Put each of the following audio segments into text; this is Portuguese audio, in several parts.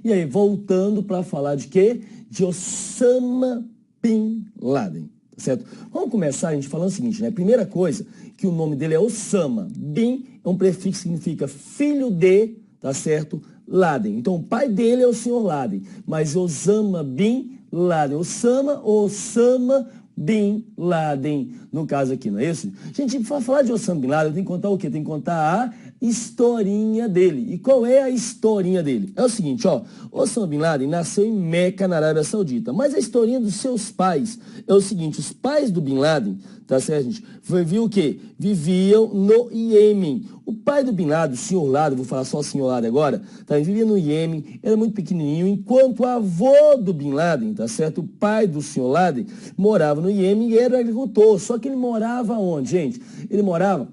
E aí, voltando para falar de quê? De Osama Bin Laden, tá certo? Vamos começar a gente falando o seguinte, né? Primeira coisa, que o nome dele é Osama. Bin é um prefixo que significa filho de, tá certo? Laden. Então, o pai dele é o senhor Laden, mas Osama Bin Laden. Osama Bin Laden, no caso aqui, não é isso? Gente, para falar de Osama Bin Laden, tem que contar o quê? Tem que contar a historinha dele. E qual é a historinha dele? É o seguinte, ó, Osama Bin Laden nasceu em Meca, na Arábia Saudita, mas a historinha dos seus pais é o seguinte, os pais do Bin Laden, tá certo, gente? Viviam o quê? Viviam no Iêmen. O pai do Bin Laden, o senhor Laden, vou falar só o senhor Laden agora, tá? Ele vivia no Iêmen, era muito pequenininho, enquanto o avô do Bin Laden, tá certo? O pai do senhor Laden morava no Iêmen e era agricultor, só que ele morava onde, gente? Ele morava...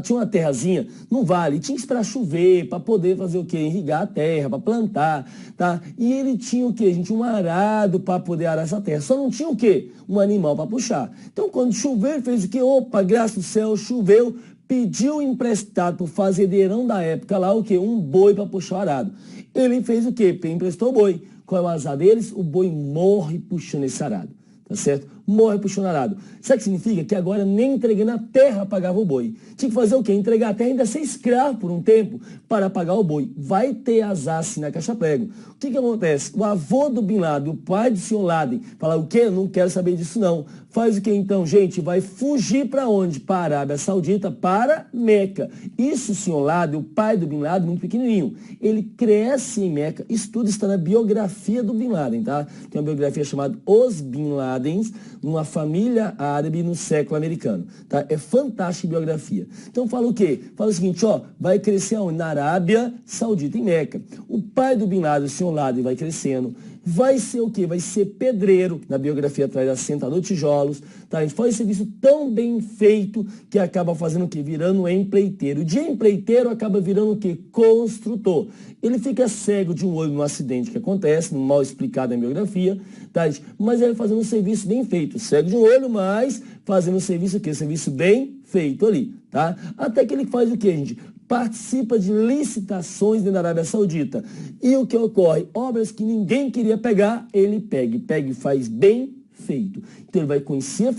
Tinha uma terrazinha no vale, tinha que esperar chover para poder fazer o quê? Irrigar a terra, para plantar, tá? E ele tinha o quê? A gente um arado para poder arar essa terra. Só não tinha o quê? Um animal para puxar. Então, quando choveu, ele fez o quê? Opa, graças ao céu, choveu, pediu emprestado para o fazendeirão da época lá o quê? Um boi para puxar o arado. Ele fez o quê? Emprestou o boi. Qual é o azar deles? O boi morre puxando esse arado. Tá certo? Morre puxando arado. Sabe o que significa? Que agora nem entregando a terra pagava o boi. Tinha que fazer o quê? Entregar a terra e ainda ser escravo por um tempo para pagar o boi. Vai ter azar assim na caixa prego. O que acontece? O avô do Bin Laden, o pai do senhor Laden, fala o quê? Não quero saber disso não. Faz o que então, gente? Vai fugir para onde? Para a Arábia Saudita, para Meca. Isso, o senhor Laden, o pai do Bin Laden, muito pequenininho. Ele cresce em Meca. Isso tudo está na biografia do Bin Laden, tá? Tem uma biografia chamada Os Bin Ladens, numa família árabe no século americano, tá? É fantástica a biografia. Então fala o quê? Fala o seguinte, ó, vai crescer aonde? Na Arábia Saudita, em Meca. O pai do Bin Laden, o senhor Laden, vai crescendo. Vai ser o quê? Vai ser pedreiro, na biografia atrás assentador de tijolos, tá? A gente faz esse serviço tão bem feito que acaba fazendo o quê? Virando empreiteiro. De empreiteiro acaba virando o quê? Construtor. Ele fica cego de um olho no acidente que acontece, mal explicado na biografia, tá? Mas ele fazendo um serviço bem feito. Cego de um olho, mas fazendo um serviço o quê? Serviço bem feito ali, tá? Até que ele faz o quê, gente? Participa de licitações dentro da Arábia Saudita. E o que ocorre? Obras que ninguém queria pegar, ele pega e faz bem feito. Então ele vai conhecer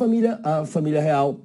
a família real,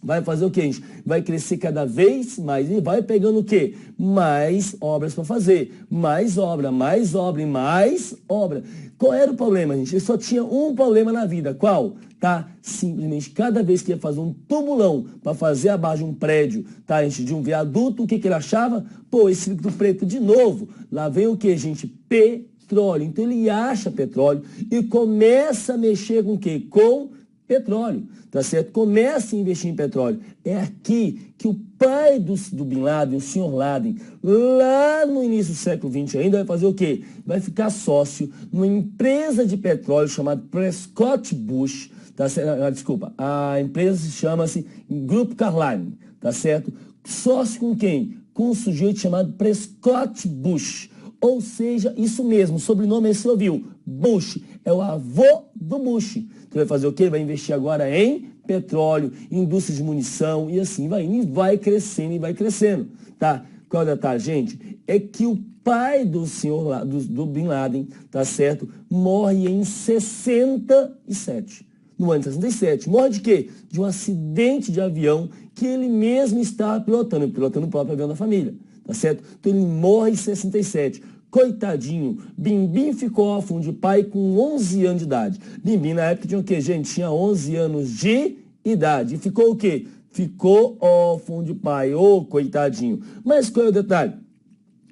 vai fazer o quê, gente? Vai crescer cada vez mais e vai pegando o quê? Mais obras para fazer. Mais obra e mais obra. Qual era o problema, gente? Ele só tinha um problema na vida. Qual? Tá? Simplesmente, cada vez que ia fazer um tubulão para fazer abaixo de um prédio, tá, gente, de um viaduto, o que ele achava? Pô, esse líquido preto de novo. Lá vem o que, gente? Petróleo. Então ele acha petróleo e começa a mexer com o quê? Com petróleo, tá certo? Começa a investir em petróleo. É aqui que o pai do Bin Laden, o senhor Laden, lá no início do século XX ainda vai fazer o quê? Vai ficar sócio numa empresa de petróleo chamada Prescott Bush, tá certo? Desculpa, a empresa chama-se Grupo Carlyle, tá certo? Sócio com quem? Com um sujeito chamado Prescott Bush. Ou seja, isso mesmo, o sobrenome aí você ouviu, Bush, é o avô do Bush. Então vai fazer o quê? Ele vai investir agora em petróleo, indústria de munição e assim vai indo, e vai crescendo, tá? Qual é o detalhe, gente? É que o pai do senhor, do Bin Laden, tá certo? Morre em 67. No ano de 67. Morre de quê? De um acidente de avião que ele mesmo estava pilotando o próprio avião da família, tá certo? Então ele morre em 67. Coitadinho, Bimbim ficou órfão de pai com 11 anos de idade. Bimbim na época tinha o quê, gente? Tinha 11 anos de idade. E ficou o quê? Ficou órfão de pai. Ô, coitadinho. Mas qual é o detalhe?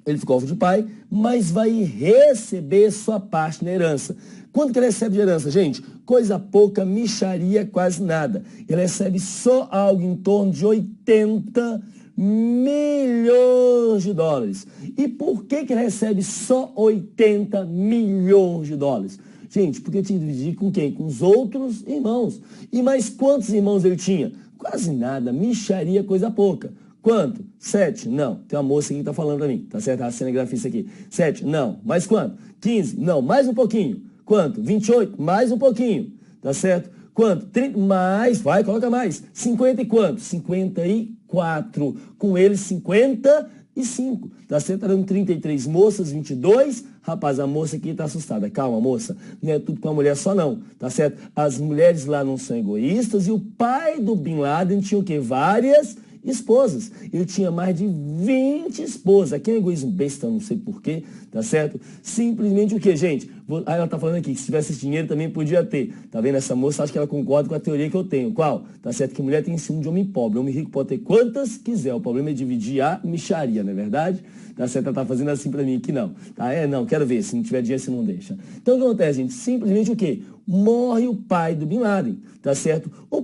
Ele ficou órfão de pai, mas vai receber sua parte na herança. Quanto que ele recebe de herança, gente? Coisa pouca, mixaria, quase nada. Ele recebe só algo em torno de 80 milhões de dólares. E por que ele recebe só 80 milhões de dólares? Gente, porque tinha que dividir com quem? Com os outros irmãos. E mais quantos irmãos ele tinha? Quase nada, mixaria, coisa pouca. Quanto? 7? Não. Tem uma moça aqui que está falando para mim, tá certo? A cinegrafista aqui. 7? Não. Mais quanto? 15? Não. Mais um pouquinho. Quanto? 28? Mais um pouquinho. Tá certo? Quanto? 30? Mais. Vai, coloca mais. 50 e quanto? 54. Com ele, 52 5, tá certo? Eram 33 moças, 22. Rapaz, a moça aqui tá assustada. Calma, moça. Não é tudo com a mulher só, não. Tá certo? As mulheres lá não são egoístas. E o pai do Bin Laden tinha o quê? Várias esposas. Ele tinha mais de 20 esposas. Aqui é um egoísmo besta, não sei porquê, tá certo? Simplesmente o quê, gente? Aí ela tá falando aqui que se tivesse esse dinheiro também podia ter. Tá vendo? Essa moça, acho que ela concorda com a teoria que eu tenho. Qual? Tá certo que mulher tem ciúme de homem pobre. Homem rico pode ter quantas quiser. O problema é dividir a mixaria, não é verdade? Tá certo? Ela tá fazendo assim pra mim aqui, não. Tá? Não, quero ver. Se não tiver dinheiro, você não deixa. Então o que acontece, gente? Simplesmente o quê? Morre o pai do Bin Laden, tá certo? O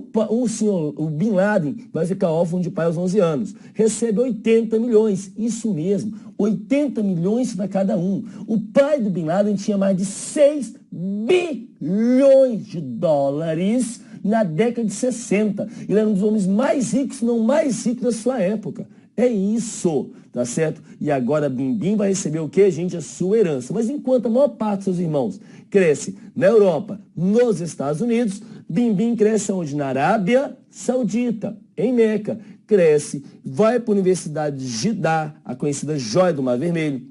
Bin Laden vai ficar órfão de pai aos 11 anos. Recebe 80 milhões, isso mesmo, 80 milhões para cada um. O pai do Bin Laden tinha mais de 6 bilhões de dólares na década de 60. Ele era um dos homens mais ricos, se não mais rico da sua época. É isso, tá certo? E agora Bimbim vai receber o quê, gente? A sua herança. Mas enquanto a maior parte dos seus irmãos cresce na Europa, nos Estados Unidos, Bimbim cresce onde? Na Arábia Saudita, em Meca. Cresce, vai para a Universidade de Jeddah, a conhecida Joia do Mar Vermelho.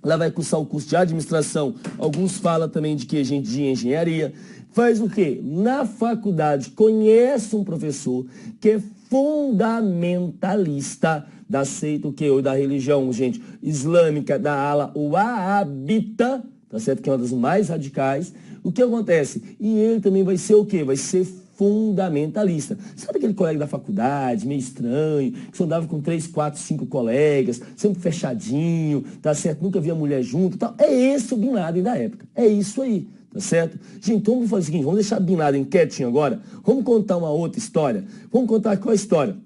Lá vai cursar o curso de administração. Alguns falam também de que, gente, de engenharia. Faz o quê? Na faculdade, conhece um professor que é fundamentalista da seita, o quê? Ou da religião, gente, islâmica, da ala Wahhabita, tá certo? Que é uma das mais radicais. O que acontece? E ele também vai ser o quê? Vai ser fundamentalista. Sabe aquele colega da faculdade, meio estranho, que só andava com 3, 4, 5 colegas, sempre fechadinho, tá certo? Nunca via mulher junto e tal. É esse o Bin Laden da época. É isso aí. Tá certo? Gente, então vamos fazer o seguinte, vamos deixar Bin Laden quietinho agora, vamos contar uma outra história. Vamos contar qual a história?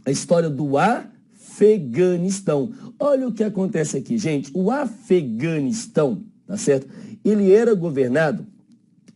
A história do Afeganistão. Olha o que acontece aqui, gente. O Afeganistão, tá certo? Ele era governado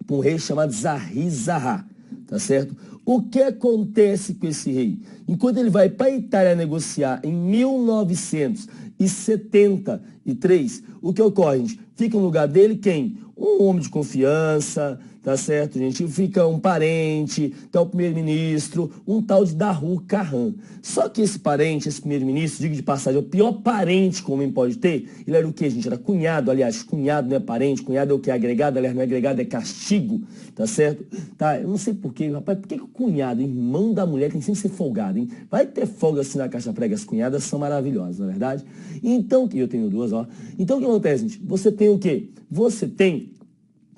por um rei chamado Zahir Zahar, tá certo? O que acontece com esse rei? Enquanto ele vai para a Itália negociar em 1973, o que ocorre, gente? Fica no lugar dele quem? Um homem de confiança, tá certo, gente? Fica um parente, tá o primeiro-ministro, um tal de Daru Khan. Só que esse parente, esse primeiro-ministro, digo de passagem, é o pior parente que o homem pode ter. Ele era o quê, gente? Era cunhado, aliás, cunhado não é parente, cunhado é o que é agregado, aliás, não é agregado, é castigo, tá certo? Tá, eu não sei porquê, rapaz, por que o cunhado, irmão da mulher, tem que sempre ser folgado, hein? Vai ter folga assim na caixa prega, as cunhadas são maravilhosas, não é verdade? Então, eu tenho duas, ó. Então, o que acontece, gente? Você tem o quê? Você tem,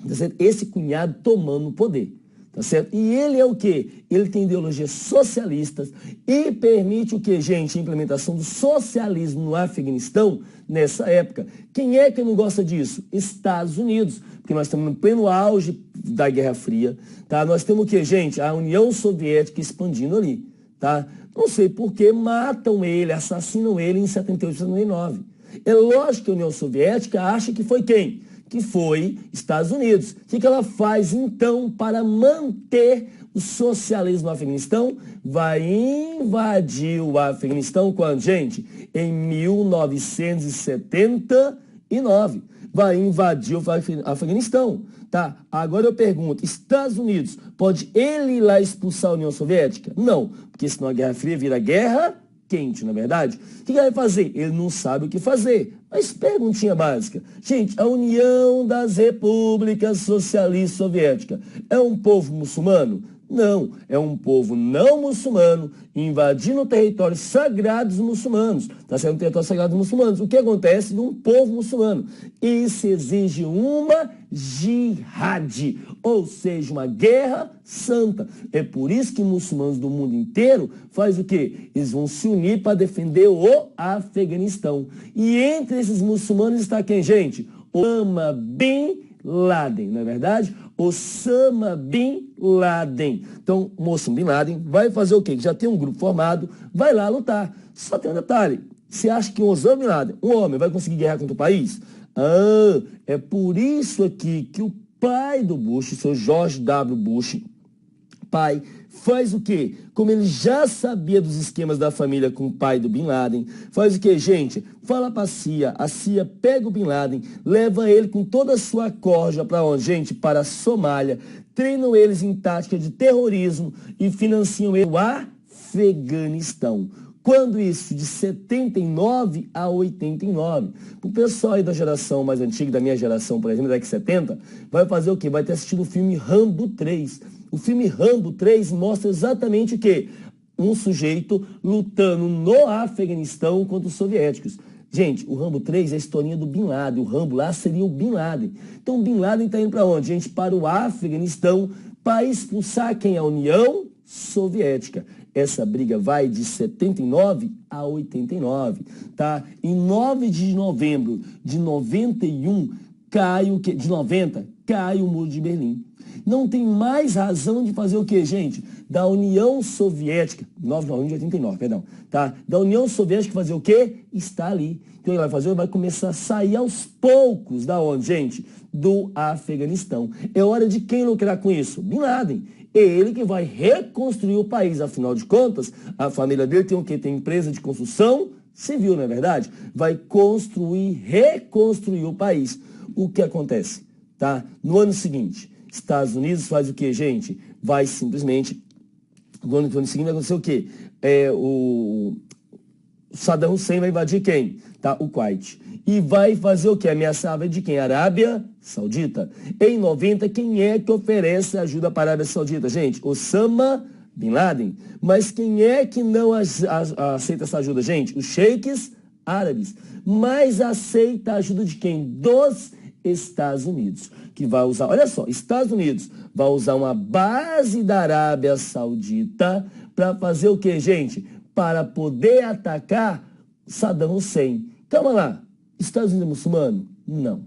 tá certo? Esse cunhado tomando o poder, tá certo? E ele é o quê? Ele tem ideologias socialistas e permite o quê, gente? A implementação do socialismo no Afeganistão nessa época. Quem é que não gosta disso? Estados Unidos, porque nós estamos no pleno auge da Guerra Fria, tá? Nós temos o quê, gente? A União Soviética expandindo ali, tá? Não sei por que matam ele, assassinam ele em 78, 79. É lógico que a União Soviética acha que foi quem? Que foi Estados Unidos. O que ela faz, então, para manter o socialismo no Afeganistão? Vai invadir o Afeganistão quando, gente? Em 1979. Vai invadir o Afeganistão. Tá? Agora eu pergunto, Estados Unidos, pode ele ir lá expulsar a União Soviética? Não, porque senão a Guerra Fria vira guerra quente, não é verdade? O que ele vai fazer? Ele não sabe o que fazer. Mas perguntinha básica. Gente, a União das Repúblicas Socialistas Soviéticas é um povo muçulmano? Não, é um povo não muçulmano invadindo territórios sagrados muçulmanos. Está sendo um território sagrado muçulmanos. O que acontece num povo muçulmano? Isso exige uma jihad, ou seja, uma guerra santa. É por isso que muçulmanos do mundo inteiro fazem o quê? Eles vão se unir para defender o Afeganistão. E entre esses muçulmanos está quem, gente? Osama Bin Laden, não é verdade? Osama Bin Laden. Então, Osama Bin Laden vai fazer o quê? Já tem um grupo formado, vai lá lutar. Só tem um detalhe. Você acha que o Osama Bin Laden, um homem, vai conseguir guerrear contra o país? Ah, é por isso aqui que o pai do Bush, o seu George W. Bush, pai, faz o quê? Como ele já sabia dos esquemas da família com o pai do Bin Laden, faz o quê, gente? Fala para a CIA pega o Bin Laden, leva ele com toda a sua corja para onde, gente? Para a Somália, treinam eles em tática de terrorismo e financiam ele no Afeganistão. Quando isso? De 79 a 89. O pessoal aí da geração mais antiga, da minha geração, por exemplo, da década de 70, vai fazer o quê? Vai ter assistido o filme Rambo 3. O filme Rambo 3 mostra exatamente o quê? Um sujeito lutando no Afeganistão contra os soviéticos. Gente, o Rambo 3 é a historinha do Bin Laden. O Rambo lá seria o Bin Laden. Então o Bin Laden está indo para onde? Gente, para o Afeganistão, para expulsar quem? A União Soviética. Essa briga vai de 79 a 89, tá? Em 9 de novembro de 91, de 90, cai o Muro de Berlim. Não tem mais razão de fazer o quê, gente? Da União Soviética, 9 de novembro de 89, perdão, tá? Da União Soviética fazer o quê? Está ali. Então ele vai fazer, vai começar a sair aos poucos, da onde, gente? Do Afeganistão. É hora de quem lucrar com isso? Bin Laden. É ele que vai reconstruir o país. Afinal de contas, a família dele tem o quê? Tem empresa de construção civil, não é verdade? Vai construir, reconstruir o país. O que acontece? Tá? No ano seguinte, Estados Unidos faz o quê, gente? Vai simplesmente, no ano seguinte vai acontecer o quê? O Saddam Hussein vai invadir quem? Tá? O Kuwait. E vai fazer o quê? Ameaçar de quem? Arábia Saudita. Em 90, quem é que oferece ajuda para a Arábia Saudita? Gente, Osama Bin Laden. Mas quem é que não aceita essa ajuda? Gente, os sheiks árabes. Mas aceita a ajuda de quem? Dos Estados Unidos. Que vai usar, olha só, Estados Unidos vai usar uma base da Arábia Saudita para fazer o quê, gente? Para poder atacar Saddam Hussein. Calma lá. Estados Unidos é muçulmano? Não.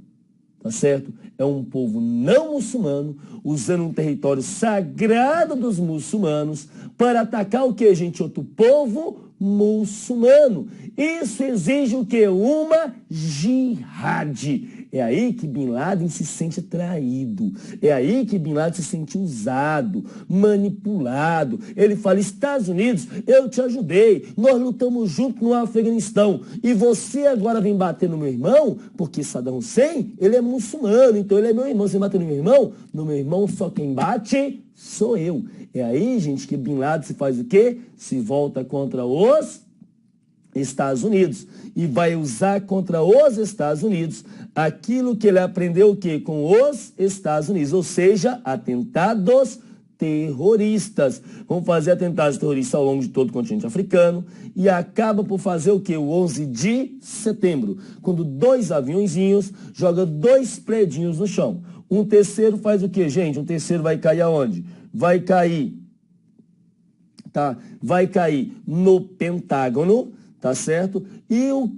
Tá certo? É um povo não muçulmano, usando um território sagrado dos muçulmanos para atacar o que, gente? Outro povo muçulmano. Isso exige o quê? Uma jihad. É aí que Bin Laden se sente traído. É aí que Bin Laden se sente usado, manipulado. Ele fala, Estados Unidos, eu te ajudei. Nós lutamos junto no Afeganistão. E você agora vem bater no meu irmão? Porque Saddam Hussein, ele é muçulmano. Então ele é meu irmão. Você bater no meu irmão? No meu irmão só quem bate sou eu. É aí, gente, que Bin Laden se faz o quê? Se volta contra os Estados Unidos e vai usar contra os Estados Unidos aquilo que ele aprendeu o quê? Com os Estados Unidos, ou seja, atentados terroristas. Vão fazer atentados terroristas ao longo de todo o continente africano e acaba por fazer o quê? O 11 de setembro, quando 2 aviãozinhos jogam 2 predinhos no chão. Um terceiro faz o quê, gente? Um terceiro vai cair aonde? Vai cair, tá? Vai cair no Pentágono, tá certo? E o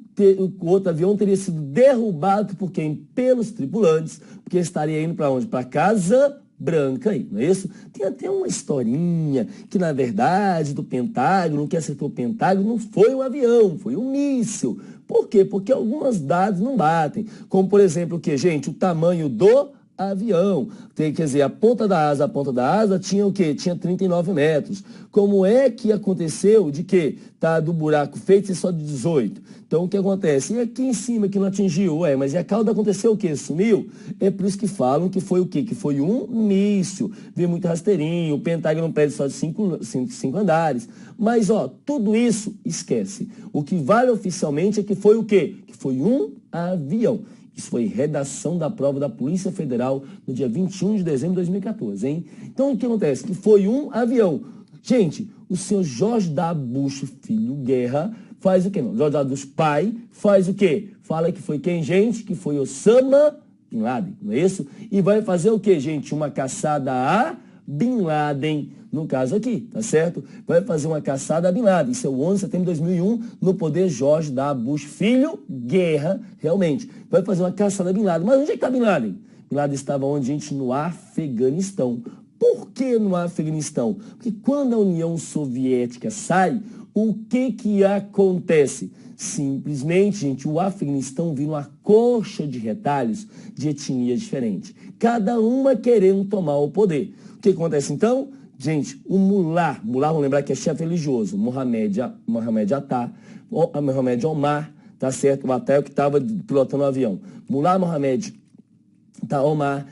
outro avião teria sido derrubado por quem? Pelos tripulantes, porque estaria indo para onde? Para Casa Branca aí, não é isso? Tem até uma historinha que, na verdade, do Pentágono, que acertou o Pentágono, não foi um avião, foi um míssil. Por quê? Porque alguns dados não batem. Como, por exemplo, o que, gente? O tamanho do avião. Quer dizer, a ponta da asa tinha o quê? Tinha 39 metros. Como é que aconteceu de que tá do buraco feito e só de 18? Então, o que acontece? E aqui em cima que não atingiu, mas e a cauda aconteceu o quê? Sumiu? É por isso que falam que foi o quê? Que foi um míssil. Veio muito rasteirinho, o Pentágono prédio só de 5 andares. Mas, tudo isso esquece. O que vale oficialmente é que foi o quê? Que foi um avião. Isso foi redação da prova da Polícia Federal no dia 21 de dezembro de 2014, hein? Então, o que acontece? Que foi um avião. Gente, o senhor George W. Bush, filho Guerra, faz o quê? Não, George W. Bush, pai, faz o quê? Fala que foi quem, gente? Que foi Osama Bin Laden, não é isso? E vai fazer o quê, gente? Uma caçada a Bin Laden, no caso aqui, tá certo? Vai fazer uma caçada a Bin Laden. Isso é o 11 de setembro de 2001, no poder George W. Bush, filho, Guerra, realmente. Vai fazer uma caçada a Bin Laden. Mas onde é que está Bin Laden? Bin Laden estava onde, gente? No Afeganistão. Por que no Afeganistão? Porque quando a União Soviética sai, o que acontece? Simplesmente, gente, o Afeganistão vira uma coxa de retalhos de etnias diferentes. Cada uma querendo tomar o poder. O que acontece então? Gente, o Mullah, vamos lembrar que é chefe religioso, Mohamed Atta, Mohamed Omar, tá certo? O Atta é o que estava pilotando o avião. Mullah Mohamed Omar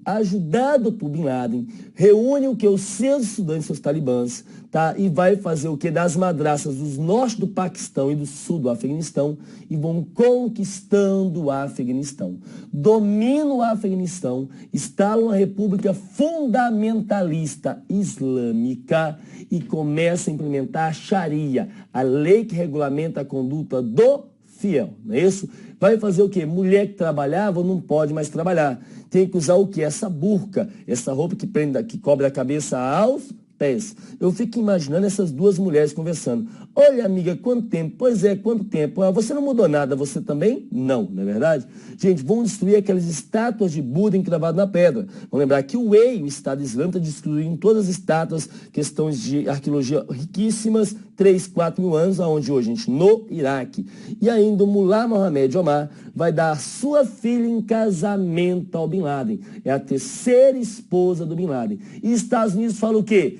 ajudado por Bin Laden, reúne o que? Os seus estudantes, seus talibãs, tá? E vai fazer o que? Das madraças do norte do Paquistão e do sul do Afeganistão e vão conquistando o Afeganistão. Dominam o Afeganistão, instalam uma república fundamentalista islâmica e começam a implementar a Sharia, a lei que regulamenta a conduta do fiel, não é isso? Vai fazer o quê? Mulher que trabalhava não pode mais trabalhar. Tem que usar o quê? Essa burca, essa roupa que cobre a cabeça aos pés. Eu fico imaginando essas duas mulheres conversando. Olha, amiga, quanto tempo? Pois é, quanto tempo? Ah, você não mudou nada, você também? Não, não é verdade? Gente, vão destruir aquelas estátuas de Buda encravadas na pedra. Vamos lembrar que o Estado Islâmico, está destruindo todas as estátuas, questões de arqueologia riquíssimas, 3, 4 mil anos, aonde hoje, gente? No Iraque. E ainda o Mullah Mohamed Omar vai dar a sua filha em casamento ao Bin Laden. É a terceira esposa do Bin Laden. E Estados Unidos fala o quê?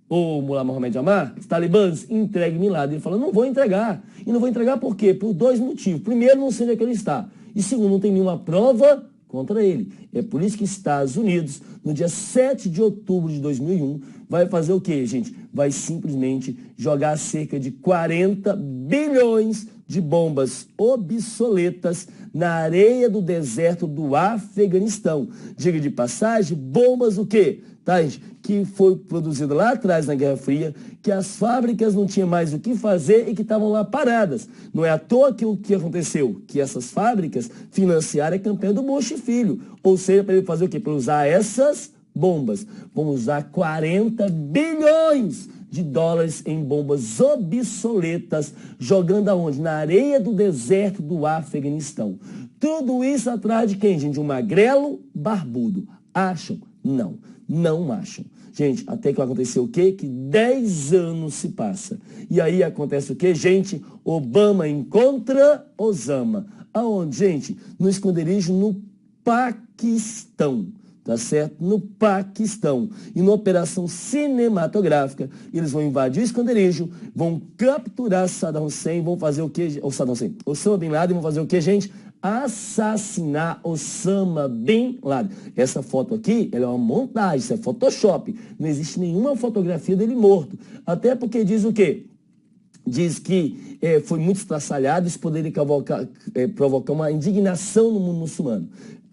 O Mullah Mohamed Omar, os talibãs, entregue Bin Laden. Ele fala, não vou entregar. E não vou entregar por quê? Por 2 motivos. Primeiro, não sei onde é que ele está. E segundo, não tem nenhuma prova contra ele. É por isso que Estados Unidos, no dia 7 de outubro de 2001, vai fazer o quê, gente? Vai simplesmente jogar cerca de 40 bilhões de bombas obsoletas na areia do deserto do Afeganistão. Diga de passagem, bombas o quê? Tá, gente? Que foi produzido lá atrás na Guerra Fria, que as fábricas não tinham mais o que fazer e que estavam lá paradas. Não é à toa que o que aconteceu? Que essas fábricas financiaram a campanha do Bush Filho. Ou seja, para ele fazer o quê? Para usar essas bombas. Vamos usar 40 bilhões de dólares em bombas obsoletas, jogando aonde? Na areia do deserto do Afeganistão. Tudo isso atrás de quem, gente? De um magrelo barbudo. Acham? Não. Não acham. Gente, até que aconteceu o quê? Que 10 anos se passa. E aí acontece o quê, gente? Obama encontra Osama. Aonde, gente? No esconderijo no Paquistão. Tá certo? No Paquistão. E numa operação cinematográfica, eles vão invadir o esconderijo, vão capturar Saddam Hussein, vão fazer o quê? Osama Bin Laden, vão fazer o quê, gente? Assassinar Osama Bin Laden. Essa foto aqui, ela é uma montagem, isso é Photoshop. Não existe nenhuma fotografia dele morto. Até porque diz o quê? Diz que foi muito estraçalhado, isso poderia provocar uma indignação no mundo muçulmano.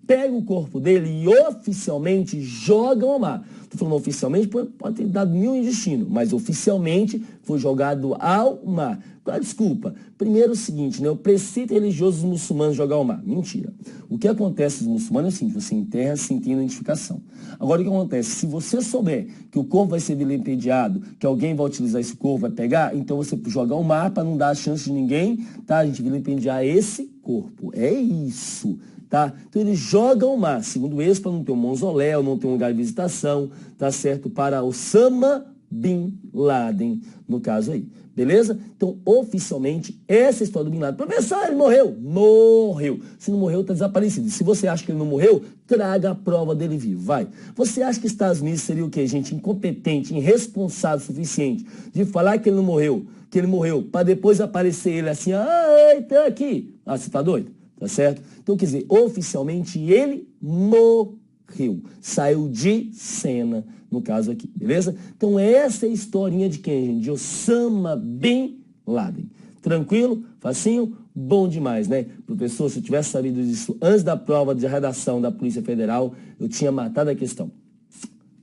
Pega o corpo dele e oficialmente jogam ao mar. Estou falando oficialmente, pode ter dado mil destino, mas oficialmente foi jogado ao mar. Qual a desculpa? Primeiro o seguinte, né? O preceito religioso dos muçulmanos jogar ao mar. Mentira. O que acontece dos muçulmanos é o seguinte, você enterra sem ter identificação. Agora o que acontece? Se você souber que o corpo vai ser vilipendiado, que alguém vai utilizar esse corpo, vai pegar, então você joga ao mar para não dar a chance de ninguém, tá? A gente vilipendiar esse corpo. É isso. Tá? Então eles jogam o mar, segundo eles, para não ter um mausoléu, não ter um lugar de visitação, tá certo? Para Osama Bin Laden, no caso aí, beleza? Então, oficialmente, essa é a história do Bin Laden. Professor, ele morreu? Morreu. Se não morreu, está desaparecido. Se você acha que ele não morreu, traga a prova dele vivo, vai. Você acha que os Estados Unidos seria o quê, gente? Incompetente, irresponsável o suficiente de falar que ele não morreu, que ele morreu, para depois aparecer ele assim, tá aqui. Ah, você tá doido? Tá certo? Então, quer dizer, oficialmente ele morreu. Saiu de cena, no caso aqui, beleza? Então, essa é a historinha de quem, gente? De Osama Bin Laden. Tranquilo? Facinho? Bom demais, né? Professor, se eu tivesse sabido disso antes da prova de redação da Polícia Federal, eu tinha matado a questão.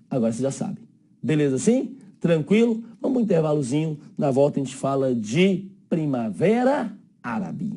Agora você já sabe. Beleza assim? Tranquilo? Vamos para um intervalozinho. Na volta a gente fala de Primavera Árabe.